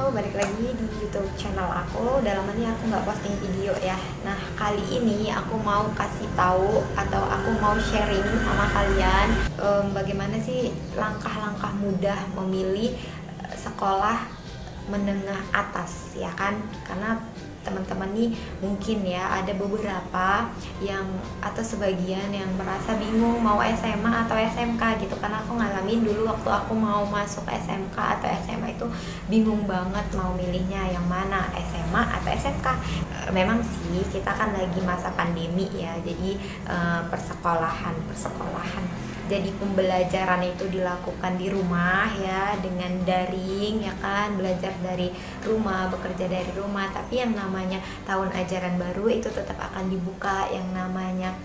balik lagi di YouTube channel aku. Udah lama nih aku nggak posting video ya. Nah, kali ini aku mau kasih tahu atau aku mau sharing sama kalian bagaimana sih langkah-langkah mudah memilih sekolah menengah atas ya kan. Karena teman-teman nih mungkin ya ada beberapa yang atau sebagian yang merasa bingung mau SMA atau SMK gitu, karena aku ngalamin dulu waktu aku mau masuk SMK atau SMA itu bingung banget mau milihnya yang mana, SMA atau SMK. Memang sih kita kan lagi masa pandemi ya, jadi persekolahan jadi pembelajaran itu dilakukan di rumah ya, dengan daring ya kan, belajar dari rumah, bekerja dari rumah. Tapi yang namanya tahun ajaran baru itu tetap akan dibuka, yang namanya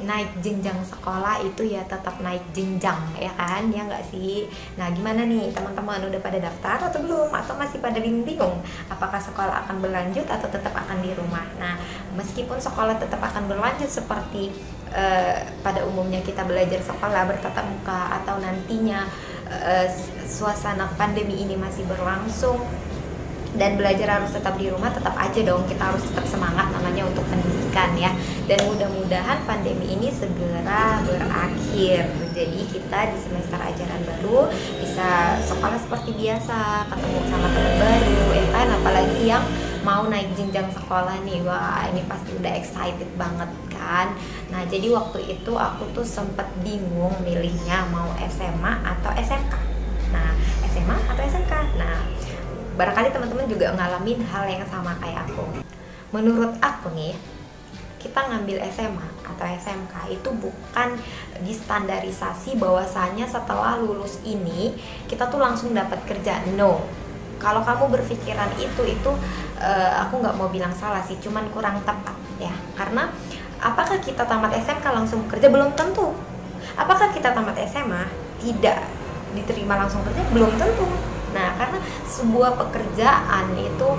naik jenjang sekolah itu ya tetap naik jenjang ya kan, ya nggak sih? Nah, gimana nih teman-teman, udah pada daftar atau belum? Atau masih pada bingung apakah sekolah akan berlanjut atau tetap akan di rumah? Nah, meskipun sekolah tetap akan berlanjut seperti pada umumnya kita belajar sekolah bertatap muka, atau nantinya suasana pandemi ini masih berlangsung dan belajar harus tetap di rumah, tetap aja dong kita harus tetap semangat namanya untuk pendidikan ya. Dan mudah-mudahan pandemi ini segera berakhir, jadi kita di semester ajaran baru bisa sekolah seperti biasa, ketemu sama teman baru ya kan. Apalagi yang mau naik jenjang sekolah nih, wah ini pasti udah excited banget kan. Nah, jadi waktu itu aku tuh sempet bingung milihnya mau SMA atau SMK. Nah, SMA atau SMK. Nah, barangkali teman-teman juga ngalamin hal yang sama kayak aku. Menurut aku nih, kita ngambil SMA atau SMK itu bukan distandarisasi bahwasanya setelah lulus ini kita tuh langsung dapat kerja. No. Kalau kamu berpikiran itu aku nggak mau bilang salah sih, cuman kurang tepat ya. Karena apakah kita tamat SMK langsung kerja? Belum tentu. Apakah kita tamat SMA tidak diterima langsung kerja? Belum tentu. Nah, karena sebuah pekerjaan itu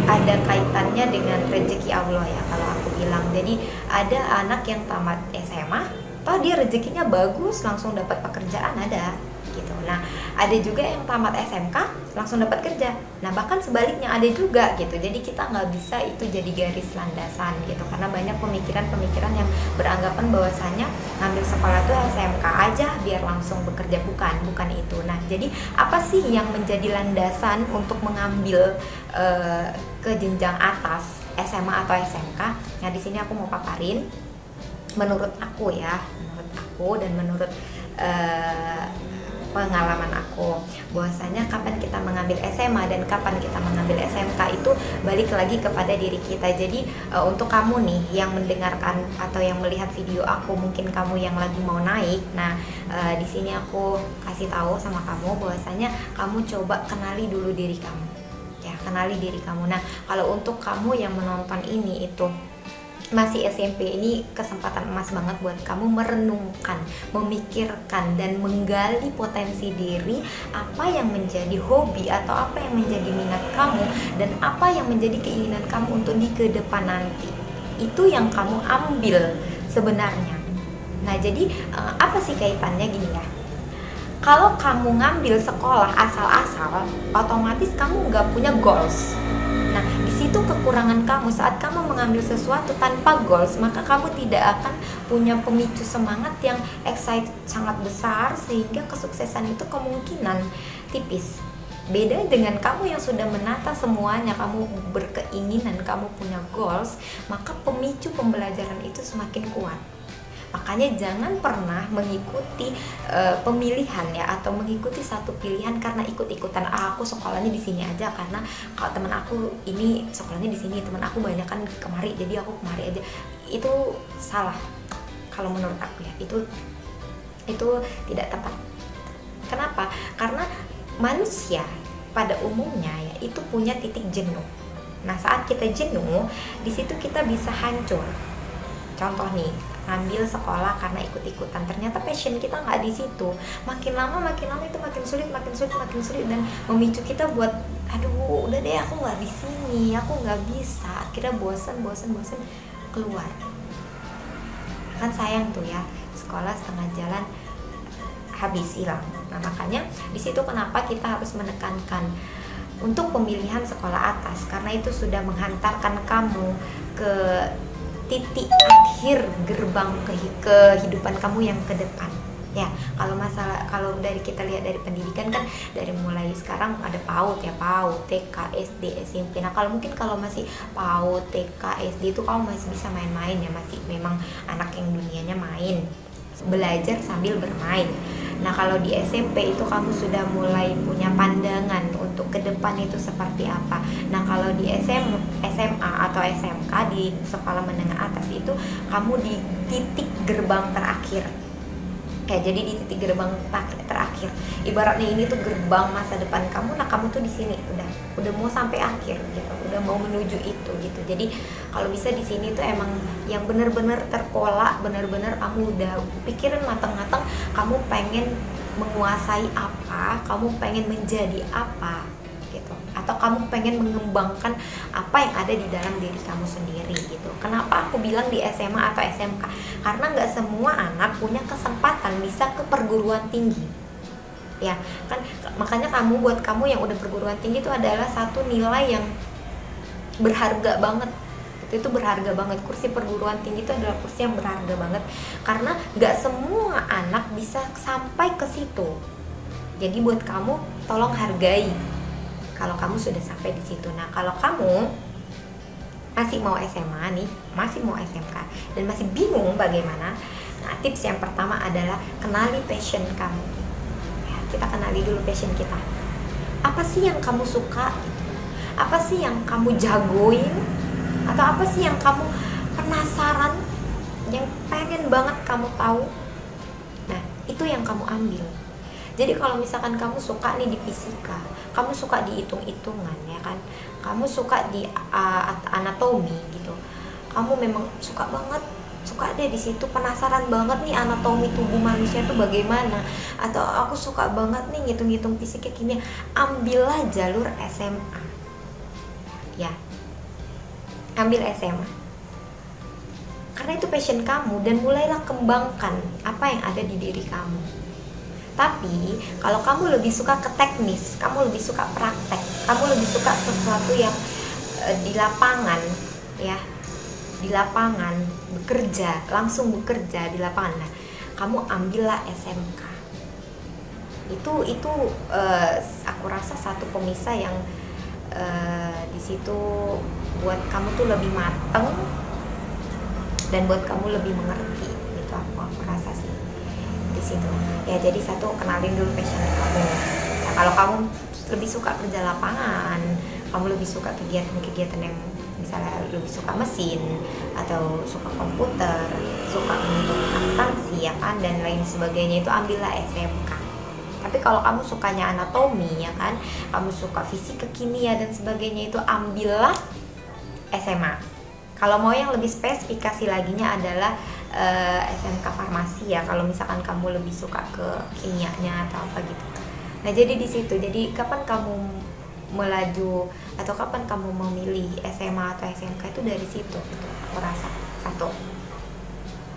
ada kaitannya dengan rezeki Allah ya kalau aku bilang. Jadi ada anak yang tamat SMA, toh dia rezekinya bagus langsung dapat pekerjaan, ada gitu. Nah, ada juga yang tamat SMK langsung dapat kerja. Nah, bahkan sebaliknya ada juga gitu. Jadi kita nggak bisa itu jadi garis landasan gitu, karena banyak pemikiran-pemikiran yang beranggapan bahwasanya ngambil sekolah itu SMK aja biar langsung bekerja. Bukan itu. Nah, jadi apa sih yang menjadi landasan untuk mengambil ke jenjang atas SMA atau SMK? Nah, di sini aku mau paparin menurut aku ya, dan menurut pengalaman aku, bahwasanya kapan kita mengambil SMA dan kapan kita mengambil SMK itu balik lagi kepada diri kita. Jadi untuk kamu nih yang mendengarkan atau yang melihat video aku, mungkin kamu yang lagi mau naik. Nah, di sini aku kasih tahu sama kamu bahwasanya kamu coba kenali dulu diri kamu. Ya, kenali diri kamu. Nah, kalau untuk kamu yang menonton ini itu masih SMP, ini kesempatan emas banget buat kamu merenungkan, memikirkan, dan menggali potensi diri, apa yang menjadi hobi atau apa yang menjadi minat kamu, dan apa yang menjadi keinginan kamu untuk di ke depan nanti. Itu yang kamu ambil sebenarnya. Nah, jadi apa sih kaitannya gini ya? Kalau kamu ngambil sekolah asal-asal, otomatis kamu nggak punya goals. Nah, di situ kekurangan kamu. Saat kamu mengambil sesuatu tanpa goals, maka kamu tidak akan punya pemicu semangat yang excited sangat besar, sehingga kesuksesan itu kemungkinan tipis. Beda dengan kamu yang sudah menata semuanya, kamu berkeinginan, kamu punya goals, maka pemicu pembelajaran itu semakin kuat. Makanya jangan pernah mengikuti pemilihan ya, atau mengikuti satu pilihan karena ikut-ikutan. Aku sekolahnya di sini aja karena kalau teman aku ini sekolahnya di sini, teman aku banyak kan kemari, jadi aku kemari aja. Itu salah kalau menurut aku ya. Itu tidak tepat. Kenapa? Karena manusia pada umumnya ya itu punya titik jenuh. Nah, saat kita jenuh, di situ kita bisa hancur. Contoh nih, ngambil sekolah karena ikut-ikutan, ternyata passion kita nggak di situ. Makin lama itu makin sulit, dan memicu kita buat aduh udah deh aku nggak di sini, aku nggak bisa. Akhirnya bosan keluar. Kan sayang tuh ya, sekolah setengah jalan habis hilang. Nah makanya di situ kenapa kita harus menekankan untuk pemilihan sekolah atas, karena itu sudah menghantarkan kamu ke titik akhir gerbang kehidupan kamu yang ke depan. Ya, kalau dari kita lihat dari pendidikan kan dari mulai sekarang ada PAUD ya, PAUD, TK, SD, SMP. Nah, kalau masih PAUD, TK, SD itu kamu masih bisa main-main ya, masih memang anak yang dunianya main, belajar sambil bermain. Nah, kalau di SMP itu kamu sudah mulai punya pandangan untuk ke depan itu seperti apa. Nah, kalau di SMA atau SMK di sekolah menengah atas itu kamu di titik gerbang terakhir. Jadi di titik gerbang terakhir. Ibaratnya ini tuh gerbang masa depan kamu. Nah, kamu tuh di sini udah mau sampai akhir gitu. Udah mau menuju itu gitu. Jadi kalau bisa di sini tuh emang yang benar-benar terpola, benar-benar kamu udah pikirin matang-matang, kamu pengen menguasai apa, kamu pengen menjadi apa gitu. Atau kamu pengen mengembangkan apa yang ada di dalam diri kamu sendiri gitu. Kenapa aku bilang di SMA atau SMK? Karena nggak semua anak punya kesempatan bisa ke perguruan tinggi. Ya, kan makanya buat kamu yang udah perguruan tinggi itu adalah satu nilai yang berharga banget. Itu berharga banget. Kursi perguruan tinggi itu adalah kursi yang berharga banget karena nggak semua anak bisa sampai ke situ. Jadi buat kamu tolong hargai kalau kamu sudah sampai di situ. Nah, kalau kamu masih mau SMA nih, masih mau SMK dan masih bingung bagaimana, nah tips yang pertama adalah kenali passion kamu. Ya, kita kenali dulu passion kita. Apa sih yang kamu suka? Apa sih yang kamu jagoin? Atau apa sih yang kamu penasaran, yang pengen banget kamu tahu? Nah, itu yang kamu ambil. Jadi kalau misalkan kamu suka nih di fisika, kamu suka di hitung-hitungan ya kan, kamu suka di anatomi gitu, kamu memang suka deh di situ, penasaran banget nih anatomi tubuh manusia itu bagaimana, atau aku suka banget nih ngitung-ngitung fisika kimia, ambillah jalur SMA ya, ambil SMA karena itu passion kamu dan mulailah kembangkan apa yang ada di diri kamu. Tapi kalau kamu lebih suka ke teknis, kamu lebih suka praktek, kamu lebih suka sesuatu yang di lapangan ya, di lapangan langsung bekerja di lapangan. Nah, kamu ambillah SMK. Itu aku rasa satu pemisah yang di situ buat kamu tuh lebih mateng dan buat kamu lebih mengerti gitu, aku rasa sih di situ ya. Jadi satu, kenalin dulu passion kamu ya. Kalau kamu lebih suka kerja lapangan, kamu lebih suka kegiatan yang misalnya lebih suka mesin atau suka komputer, suka untuk akuntansi ya kan, dan lain sebagainya, itu ambillah SMK. Tapi kalau kamu sukanya anatomi ya kan, kamu suka fisika, kimia dan sebagainya, itu ambillah SMA. Kalau mau yang lebih spesifikasi laginya adalah SMK farmasi ya, kalau misalkan kamu lebih suka ke kimianya atau apa gitu. Nah, jadi di situ, jadi kapan kamu melaju atau kapan kamu memilih SMA atau SMK itu dari situ gitu, aku rasa satu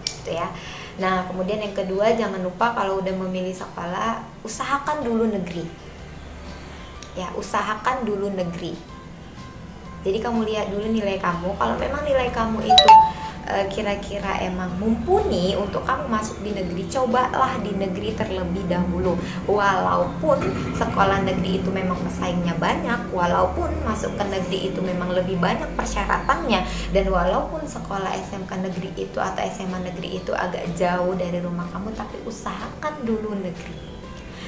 gitu ya. Nah, kemudian yang kedua, jangan lupa kalau udah memilih sekolah, usahakan dulu negeri ya, usahakan dulu negeri. Jadi kamu lihat dulu nilai kamu, kalau memang nilai kamu itu kira-kira emang mumpuni untuk kamu masuk di negeri, cobalah di negeri terlebih dahulu. Walaupun sekolah negeri itu memang pesaingnya banyak, walaupun masuk ke negeri itu memang lebih banyak persyaratannya, dan walaupun sekolah SMK negeri itu atau SMA negeri itu agak jauh dari rumah kamu, tapi usahakan dulu negeri.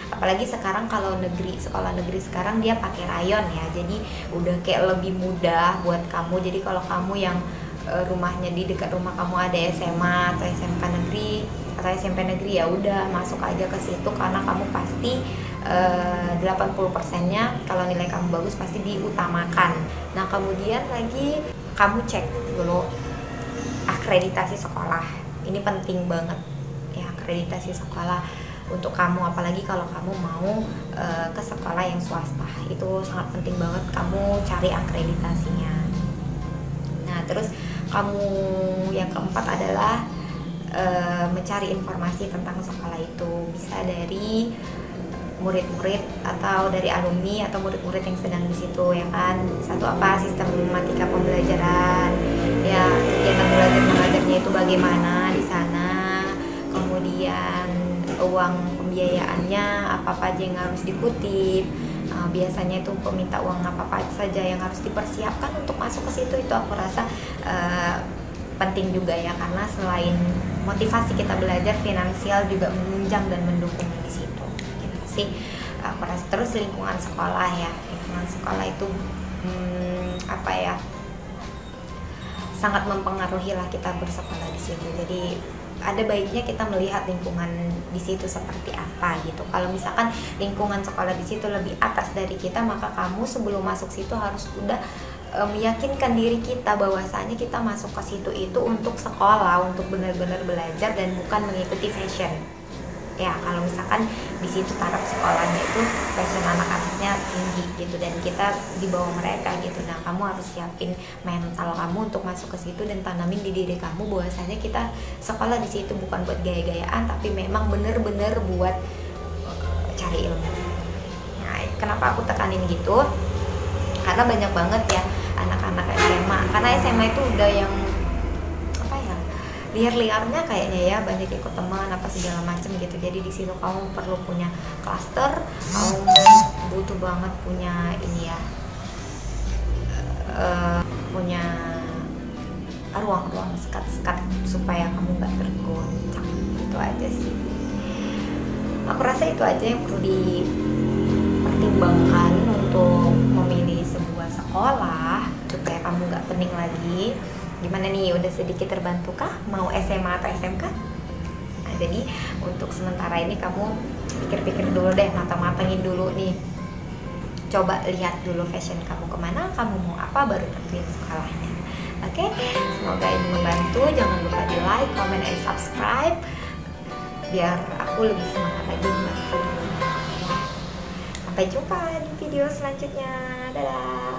Apalagi sekarang kalau sekolah negeri sekarang dia pakai rayon ya, jadi udah kayak lebih mudah buat kamu. Jadi kalau kamu yang rumahnya di dekat rumah kamu ada SMA atau SMK negeri atau SMP negeri, ya udah masuk aja ke situ, karena kamu pasti 80%-nya kalau nilai kamu bagus pasti diutamakan. Nah, kemudian lagi kamu cek dulu akreditasi sekolah. Ini penting banget ya, akreditasi sekolah untuk kamu, apalagi kalau kamu mau ke sekolah yang swasta, itu sangat penting banget kamu cari akreditasinya. Nah, terus kamu yang keempat adalah mencari informasi tentang sekolah itu, bisa dari murid-murid atau dari alumni atau murid-murid yang sedang di situ, ya kan. Satu apa, sistematika pembelajaran, ya kegiatan belajar mengajarnya itu bagaimana di sana, kemudian uang pembiayaannya apa aja yang harus dikutip. Biasanya itu peminta uang apa saja yang harus dipersiapkan untuk masuk ke situ. Itu aku rasa penting juga ya, karena selain motivasi kita belajar, finansial juga menunjang dan mendukung di situ. Gitu sih aku rasa. Terus lingkungan sekolah ya, lingkungan sekolah itu apa ya, sangat mempengaruhi lah kita bersekolah di situ. Jadi ada baiknya kita melihat lingkungan di situ seperti apa gitu. Kalau misalkan lingkungan sekolah di situ lebih atas dari kita, maka kamu sebelum masuk situ harus udah meyakinkan diri kita bahwasanya kita masuk ke situ itu untuk sekolah, untuk benar-benar belajar dan bukan mengikuti fashion. Ya, kalau misalkan di situ taraf sekolahnya itu fashion anak-anaknya tinggi gitu dan kita di bawah mereka gitu. Nah, kamu harus siapin mental kamu untuk masuk ke situ dan tanamin di diri kamu bahwasanya kita sekolah di situ bukan buat gaya-gayaan, tapi memang bener-bener buat cari ilmu. Nah, kenapa aku tekanin gitu? Karena banyak banget ya anak-anak SMA, karena SMA itu udah yang apa ya, liar-liarnya kayaknya ya, banyak ikut teman apa segala macem gitu. Jadi di situ kamu perlu punya klaster, kamu butuh banget punya ini ya, punya ruang-ruang sekat-sekat supaya kamu nggak tergoncang. Itu aja sih, aku rasa itu aja yang perlu dipertimbangkan untuk memilih sebuah sekolah supaya kamu nggak pening lagi. Gimana nih, udah sedikit terbantu kah mau SMA atau SMK? Nah, jadi untuk sementara ini kamu pikir-pikir dulu deh, matang-matangin dulu nih, coba lihat dulu fashion kamu kemana, kamu mau apa, baru tentuin sekolahnya. Oke, semoga ini membantu. Jangan lupa di like, comment, and subscribe biar aku lebih semangat lagi buat videonya. Sampai jumpa di video selanjutnya. Dadah.